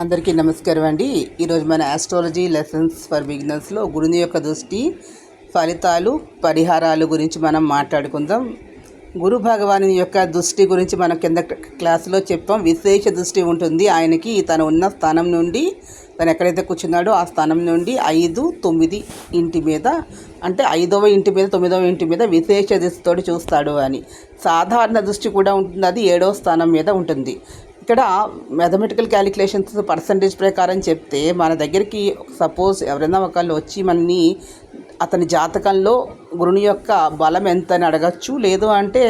అందరికీ నమస్కారం అండి. ఈరోజు మన ఆస్ట్రాలజీ లెసన్స్ ఫర్ బిగినర్స్లో గురుని యొక్క దృష్టి, ఫలితాలు, పరిహారాలు గురించి మనం మాట్లాడుకుందాం. గురు భగవాను యొక్క దృష్టి గురించి మనం కింద క్లాసులో చెప్పాం. విశేష దృష్టి ఉంటుంది ఆయనకి. తను ఉన్న స్థానం నుండి, తను ఎక్కడైతే కూర్చున్నాడో ఆ స్థానం నుండి 5, 9 ఇంటి మీద, అంటే 5వ ఇంటి మీద 9వ ఇంటి మీద విశేష దృష్టితో చూస్తాడు అని. సాధారణ దృష్టి కూడా ఉంటుంది, అది 7వ స్థానం మీద ఉంటుంది. ఇక్కడ మ్యాథమెటికల్ క్యాలిక్యులేషన్స్ పర్సంటేజ్ ప్రకారం చెప్తే మన దగ్గరికి సపోజ్ ఎవరైనా ఒకళ్ళు వచ్చి మనని అతని జాతకంలో గురుని యొక్క బలం ఎంత అని అడగచ్చు. లేదు అంటే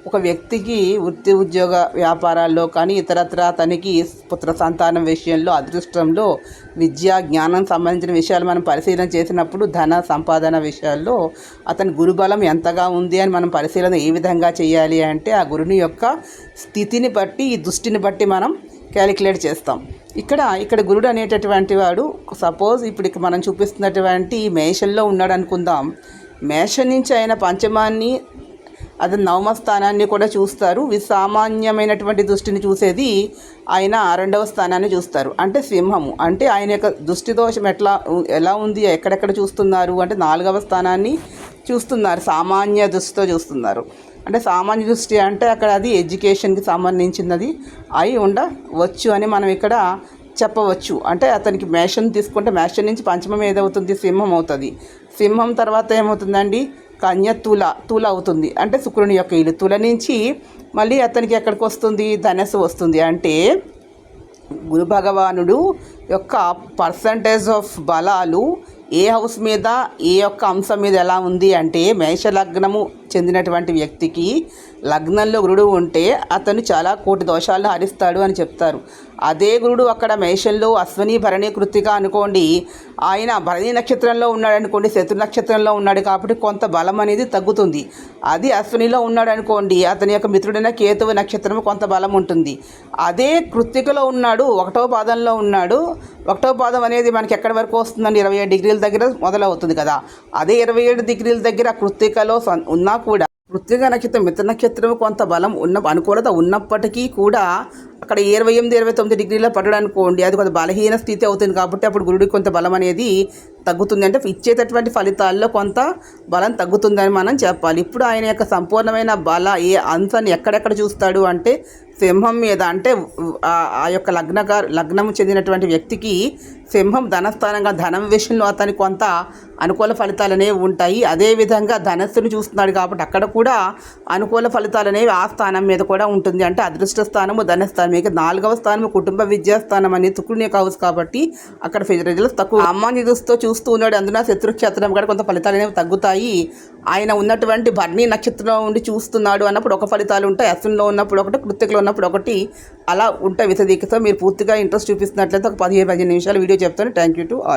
ఒక వ్యక్తికి వృత్తి ఉద్యోగ వ్యాపారాల్లో కానీ ఇతరత్ర అతనికి పుత్ర సంతానం విషయంలో, అదృష్టంలో, విద్య జ్ఞానం సంబంధించిన విషయాలు మనం పరిశీలన చేసినప్పుడు ధన సంపాదన విషయాల్లో అతని గురుబలం ఎంతగా ఉంది అని మనం పరిశీలన ఏ విధంగా చేయాలి అంటే ఆ గురుని యొక్క స్థితిని బట్టి, ఈ దృష్టిని బట్టి మనం క్యాలిక్యులేట్ చేస్తాం. ఇక్కడ గురుడు అనేటటువంటి వాడు సపోజ్ ఇప్పుడు మనం చూపిస్తున్నటువంటి మేషంలో ఉన్నాడు అనుకుందాం. మేషం నుంచి ఆయన పంచమాన్ని, అది 9వ స్థానాన్ని కూడా చూస్తారు. సామాన్యమైనటువంటి దృష్టిని చూసేది ఆయన 2వ స్థానాన్ని చూస్తారు, అంటే సింహము. అంటే ఆయన యొక్క దృష్టి దోషం ఎలా ఉంది, ఎక్కడెక్కడ చూస్తున్నారు అంటే 4వ స్థానాన్ని చూస్తున్నారు, సామాన్య దృష్టితో చూస్తున్నారు. అంటే సామాన్య దృష్టి అంటే అక్కడ అది ఎడ్యుకేషన్కి సంబంధించినది అయి ఉండవచ్చు అని మనం ఇక్కడ చెప్పవచ్చు. అంటే అతనికి మేషం తీసుకుంటే మేషం నుంచి పంచమం ఏదవుతుంది, సింహం అవుతుంది. సింహం తర్వాత ఏమవుతుందండి, కన్య, తుల అవుతుంది. అంటే శుక్రుని యొక్క ఇల్లు. తుల నుంచి మళ్ళీ అతనికి ఎక్కడికి వస్తుంది, ధనస్సు వస్తుంది. అంటే గురు భగవానుడు యొక్క పర్సంటేజ్ ఆఫ్ బలాలు ఏ హౌస్ మీద, ఏ యొక్క అంశం మీద ఎలా ఉంది అంటే మేష లగ్నము చెందినటువంటి వ్యక్తికి లగ్నంలో గురుడు ఉంటే అతను చాలా కోటి దోషాలను హరిస్తాడు అని చెప్తారు. అదే గురుడు అక్కడ మేషంలో అశ్వని, భరణి, కృత్తిక అనుకోండి, ఆయన భరణి నక్షత్రంలో ఉన్నాడు అనుకోండి, శత్రు నక్షత్రంలో ఉన్నాడు కాబట్టి కొంత బలం అనేది తగ్గుతుంది. అది అశ్వనిలో ఉన్నాడు అనుకోండి, అతని యొక్క మిత్రుడైన కేతువు నక్షత్రం కొంత బలం ఉంటుంది. అదే కృత్తికలో ఉన్నాడు, 1వ పాదంలో ఉన్నాడు. 1వ పాదం అనేది మనకి ఎక్కడి వరకు వస్తుందండి, 27 డిగ్రీల దగ్గర మొదలవుతుంది కదా. అదే 27 డిగ్రీల దగ్గర కృత్తికలో ఉన్నా కూడా, కృత్తిక నక్షత్రం, మిత్ర నక్షత్రం కొంత బలం అనుకూలత ఉన్నప్పటికీ కూడా అక్కడ 28, 29 డిగ్రీల పడడం అనుకోండి, అది కొంత బలహీన స్థితి అవుతుంది. కాబట్టి అప్పుడు గురుడికి కొంత బలం అనేది తగ్గుతుంది. అంటే ఇచ్చేటటువంటి ఫలితాల్లో కొంత బలం తగ్గుతుందని మనం చెప్పాలి. ఇప్పుడు ఆయన యొక్క సంపూర్ణమైన ఏ అంశాన్ని ఎక్కడెక్కడ చూస్తాడు అంటే సింహం మీద. అంటే ఆ యొక్క లగ్నము చెందినటువంటి వ్యక్తికి సింహం ధనస్థానంగా, ధనం విషయంలో అతనికి కొంత అనుకూల ఫలితాలు అనేవి ఉంటాయి. అదేవిధంగా ధనస్సును చూస్తున్నాడు కాబట్టి అక్కడ కూడా అనుకూల ఫలితాలు అనేవి ఆ స్థానం మీద కూడా ఉంటుంది. అంటే అదృష్ట స్థానము, ధనస్థానం. ఇక 4వ స్థానము కుటుంబ విద్యాస్థానం అనేది శుక్రుని యొక్క హౌస్ కాబట్టి అక్కడ రిజల్ట్స్ తక్కువ. సామాన్య దృష్టితో చూస్తూ ఉన్నాడు, అందున శత్రుక్షేత్రం కూడా కొంత ఫలితాలు అనేవి తగ్గుతాయి. ఆయన ఉన్నటువంటి భరణి నక్షత్రంలో ఉండి చూస్తున్నాడు అన్నప్పుడు ఒక ఫలితాలు ఉంటాయి, అశ్వినిలో ఉన్నప్పుడు ఒకటి, కృత్తికలో ఉన్నప్పుడు ఒకటి, అలా ఉంటాయి విశదీకతో. మీరు పూర్తిగా ఇంట్రెస్ట్ చూపిస్తున్నట్లయితే ఒక 15 నిమిషాలు వీడియో చెప్తాను. Thank you to all.